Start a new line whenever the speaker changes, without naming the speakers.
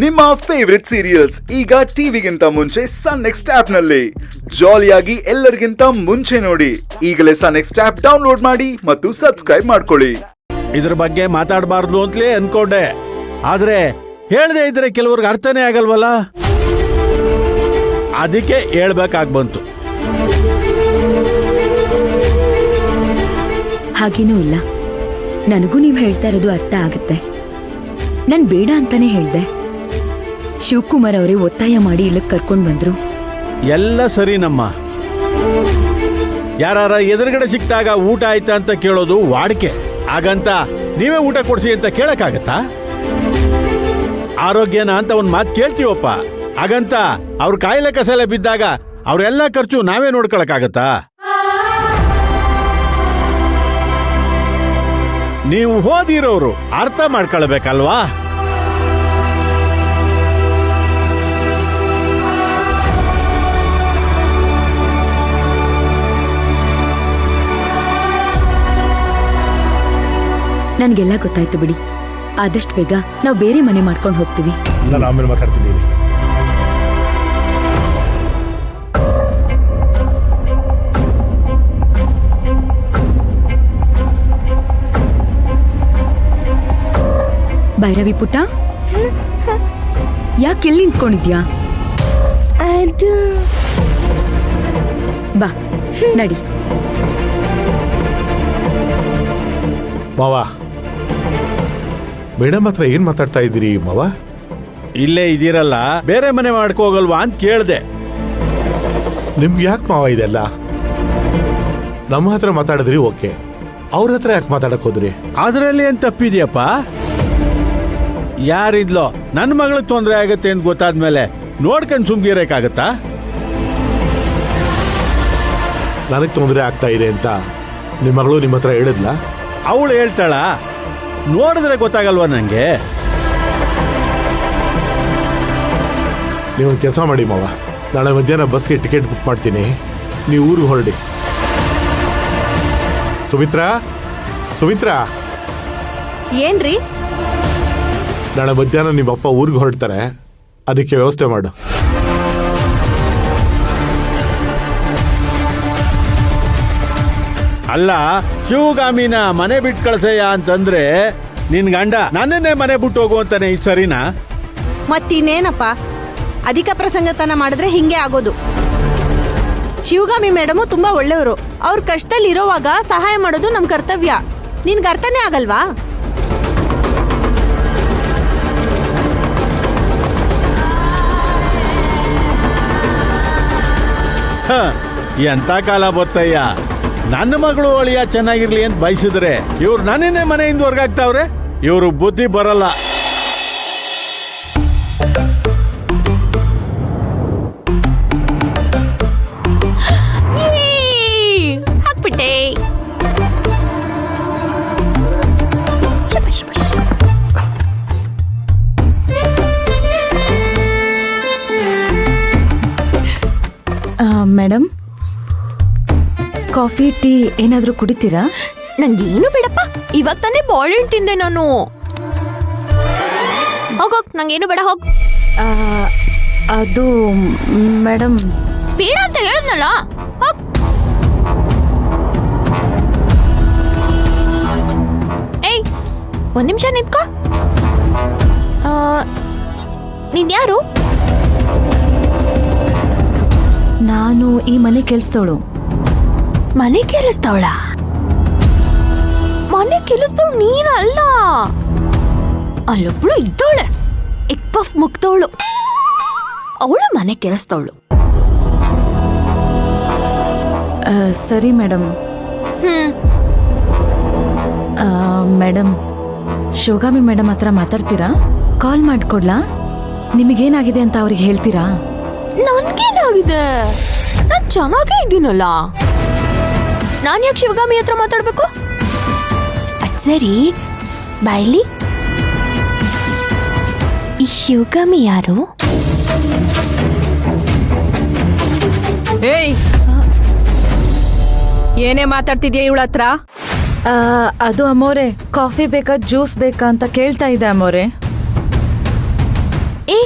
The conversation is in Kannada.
ನಿಮ್ಮ ಫೇವರಿಟ್ ಸೀರಿಯಲ್ಸ್ ಈಗ ಟಿವಿಗಿಂತ ಮುಂಚೆ ಸನ್ ನೆಕ್ಸ್ಟ್ ಆಪ್ ನಲ್ಲಿ ಜಾಲಿಯಾಗಿ ಎಲ್ಲರಿಗಿಂತ ಮುಂಚೆ ನೋಡಿ. ಈಗಲೇ ಸನ್ ನೆಕ್ಸ್ಟ್ ಆಪ್ ಡೌನ್ಲೋಡ್ ಮಾಡಿ ಮತ್ತು ಸಬ್ಸ್ಕ್ರೈಬ್ ಮಾಡ್ಕೊಳ್ಳಿ.
ಇದ್ರ ಬಗ್ಗೆ ಮಾತಾಡಬಾರ್ದು ಅಂತಲೇ ಅನ್ಕೊಂಡೆ, ಆದ್ರೆ ಹೇಳದೆ ಇದ್ರೆ ಕೆಲವ್ರಿಗೆ ಅರ್ಥನೇ ಆಗಲ್ವಲ್ಲ, ಅದಕ್ಕೆ ಹೇಳ್ಬೇಕಾಗ್ ಬಂತು.
ಹಾಗೇನೂ ಇಲ್ಲ, ನನಗೂ ನೀವು ಹೇಳ್ತಾ ಇರೋದು ಅರ್ಥ ಆಗತ್ತೆ. ನಾನು ಬೇಡ ಅಂತಾನೆ ಹೇಳ್ದೆ. ಶಿವಕುಮಾರ್ ಅವರೇ ಒತ್ತಾಯ ಮಾಡಿ ಇಲ್ಲಿಗೆ ಕರ್ಕೊಂಡು ಬಂದ್ರು.
ಎಲ್ಲ ಸರಿ ನಮ್ಮ ಯಾರ ಎದುರುಗಡೆ ಸಿಕ್ತಾಗ ಊಟ ಆಯ್ತಾ ಅಂತ ಕೇಳೋದು ವಾಡಿಕೆ. ಹಾಗಂತ ನೀವೇ ಊಟ ಕೊಡ್ಸಿ ಅಂತ ಕೇಳಕ್ಕಾಗತ್ತಾ? ಆರೋಗ್ಯನ ಅಂತ ಒಂದ್ ಮಾತು ಕೇಳ್ತೀವಪ್ಪ, ಹಾಗಂತ ಅವ್ರ ಕಾಯಿಲೆ ಕಸಲೆ ಬಿದ್ದಾಗ ಅವ್ರೆಲ್ಲ ಖರ್ಚು ನಾವೇ ನೋಡ್ಕೊಳಕ್ಕಾಗತ್ತಾ? ನೀವು ಓದಿರೋರು ಅರ್ಥ ಮಾಡ್ಕೊಳ್ಬೇಕಲ್ವಾ?
ನನ್ಗೆಲ್ಲ ಗೊತ್ತಾಯ್ತು ಬಿಡಿ. ಆದಷ್ಟು ಬೇಗ ನಾವು ಬೇರೆ ಮನೆ ಮಾಡ್ಕೊಂಡು ಹೋಗ್ತೀವಿ.
ನಾನು ಆಮೇಲೆ ಮಾತಾಡ್ತಿದ್ದೀನಿ.
ಭೈರವಿ ಪುಟ್ಟ, ಯಾಕೆ ಎಲ್ಲಿ ನಿಂತ್ಕೊಂಡಿದ್ಯಾ?
ಅದು
ಬಾ ನಡಿ.
ಮಾವ, ಮೇಡಮ್ ಹತ್ರ ಏನ್ ಮಾತಾಡ್ತಾ ಇದ್ದೀರಿ ಮಾವ?
ಇಲ್ಲೇ ಇದೀರಲ್ಲ, ಬೇರೆ ಮನೆ ಮಾಡ್ಕೋಗಲ್ವಾ ಅಂತ ಕೇಳ್ದೆ.
ನಿಮ್ಗೆ ಯಾಕೆ ಮಾವ ಇದೆಲ್ಲ? ನಮ್ಮ ಹತ್ರ ಮಾತಾಡಿದ್ರಿ ಓಕೆ, ಅವ್ರ ಹತ್ರ ಯಾಕೆ ಮಾತಾಡಕ್ ಹೋದ್ರಿ?
ಅದ್ರಲ್ಲಿ ಏನ್ ತಪ್ಪಿದ್ಯಪ್ಪ? ಯಾರಿದ್ಲೋ ನನ್ನ ಮಗಳಿಗೆ ತೊಂದರೆ ಆಗತ್ತೆ ಅಂತ ಗೊತ್ತಾದ್ಮೇಲೆ ನೋಡ್ಕೊಂಡು ಸುಮ್ಗಿರಕ್ಕಾಗತ್ತಾ?
ನನಗ್ ತೊಂದರೆ ಆಗ್ತಾ ಇದೆ ಅಂತ ನಿಮ್ಮ ಮಗಳು ನಿಮ್ಮ ಹತ್ರ ಹೇಳಿದ್ಲಾ?
ಅವಳು ಹೇಳ್ತಾಳ, ನೋಡಿದ್ರೆ ಗೊತ್ತಾಗಲ್ವಾ ನಂಗೆ?
ನೀವೊಂದು ಕೆಲಸ ಮಾಡಿ ಮಾವ, ನಾಳೆ ಮಧ್ಯಾಹ್ನ ಬಸ್ಗೆ ಟಿಕೆಟ್ ಬುಕ್ ಮಾಡ್ತೀನಿ, ನೀವು ಊರಿಗೆ ಹೊರಡಿ. ಸುಮಿತ್ರಾ, ಸುಮಿತ್ರಾ,
ಏನ್ರಿ?
ನಾಳೆ ಮಧ್ಯಾಹ್ನ ನಿಮ್ಮ ಅಪ್ಪ ಊರಿಗೆ ಹೊರಡ್ತಾರೆ, ಅದಕ್ಕೆ ವ್ಯವಸ್ಥೆ ಮಾಡು.
ಅಲ್ಲ, ಶಿವಗಾಮಿನ ಮನೆ ಬಿಟ್ಟು ಕಳ್ಸಯ್ಯ ಅಂತಂದ್ರೆ ನಿನ್ ಗಂಡ ನನ್ನನ್ನೇ ಮನೆ ಬಿಟ್ಟು ಹೋಗು ಅಂತಾನೆ, ಇದು ಸರಿನಾ?
ಮತ್ತಿನ್ನೇನಪ್ಪ, ಅಧಿಕ ಪ್ರಸಂಗತನ ಮಾಡಿದ್ರೆ ಹಿಂಗೆ ಆಗೋದು. ಶಿವಗಾಮಿ ಮೇಡಮು ತುಂಬಾ ಒಳ್ಳೆಯವರು. ಅವ್ರ ಕಷ್ಟದಲ್ಲಿ ಇರೋವಾಗ ಸಹಾಯ ಮಾಡೋದು ನಮ್ ಕರ್ತವ್ಯ. ನಿನ್ಗೆ ಅರ್ಥನೇ ಆಗಲ್ವಾ?
ಎಂತ ಕಾಲ ಬತ್ತಯ್ಯ. ನನ್ನ ಮಗಳು ಅಳಿಯ ಚೆನ್ನಾಗಿರ್ಲಿ ಅಂತ ಬಯಸಿದ್ರೆ ಇವ್ರು ನನ್ನೇ ಮನೆಯಿಂದ ಹೊರಗಾಗ್ತಾವ್ರೆ. ಇವ್ರು ಬುದ್ಧಿ ಬರಲ್ಲ.
ಹಾಕ್ಬಿಟ್ಟೆ.
ಮೇಡಮ್, ಕಾಫಿ ಟೀ ಏನಾದ್ರೂ ಕುಡಿತೀರಾ?
ನಂಗೇನು ಬೇಡಪ್ಪ, ಇವಾಗ ತಾನೇ ಬಾಳೆಹಣ್ಣು ತಿಂದೆ ನಾನು. ಹೋಗೋಗ್, ನಂಗೇನು ಬೇಡ, ಹೋಗ್.
ಅದು ಮೇಡಮ್,
ಬೇಡ ಅಂತ ಹೇಳಿದ್ನಲ್ಲ, ಹೋಗ್. ಏಯ್, ಒಂದ್ ನಿಮಿಷ ನಿಂತ್ಕೋ. ನೀನ್ ಯಾರು?
ನಾನು ಈ ಮನೆ ಕೆಲ್ಸದವಳು.
ಮನೆ ಕೆಲಸದವಳ? ಮನೆ ಕೆಲಸದವಳು ನೀನಲ್ಲ, ಅಲ್ಲೊಬ್ಳು ಇದ್ದವಳೆ, ಇಪ್ಪಫ್ ಮುಗ್ದವಳು. ಅವಳು ಮನೆ ಕೆಲಸದವಳು.
ಸರಿ ಮೇಡಮ್. ಮೇಡಮ್, ಶಿವಗಾಮಿ ಮೇಡಮ್ ಹತ್ರ ಮಾತಾಡ್ತೀರಾ? ಕಾಲ್ ಮಾಡ್ಕೊಡ್ಲಾ? ನಿಮಗೇನಾಗಿದೆ ಅಂತ ಅವ್ರಿಗೆ ಹೇಳ್ತೀರಾ?
ನನ್ಗೇನಾಗಿದೆ? ನಾನ್ ಚೆನ್ನಾಗೇ ಇದ್ದೀನಲ್ಲ. ನಾನ್ ಯಾಕೆ ಶಿವಗಾಮಿ ಹತ್ರ ಮಾತಾಡ್ಬೇಕು? ಅದ್ ಸರಿ, ಬಾಯ್ಲಿ, ಈ ಶಿವಗಾಮಿ ಯಾರು?
ಏಯ್, ಏನೇ ಮಾತಾಡ್ತಿದ್ಯಾ ಇವಳ ಹತ್ರ?
ಅದು ಅಮ್ಮೋರೆ, ಕಾಫಿ ಬೇಕಾ ಜ್ಯೂಸ್ ಬೇಕಾ ಅಂತ ಕೇಳ್ತಾ ಇದೆ ಅಮ್ಮೋರೆ.
ಏ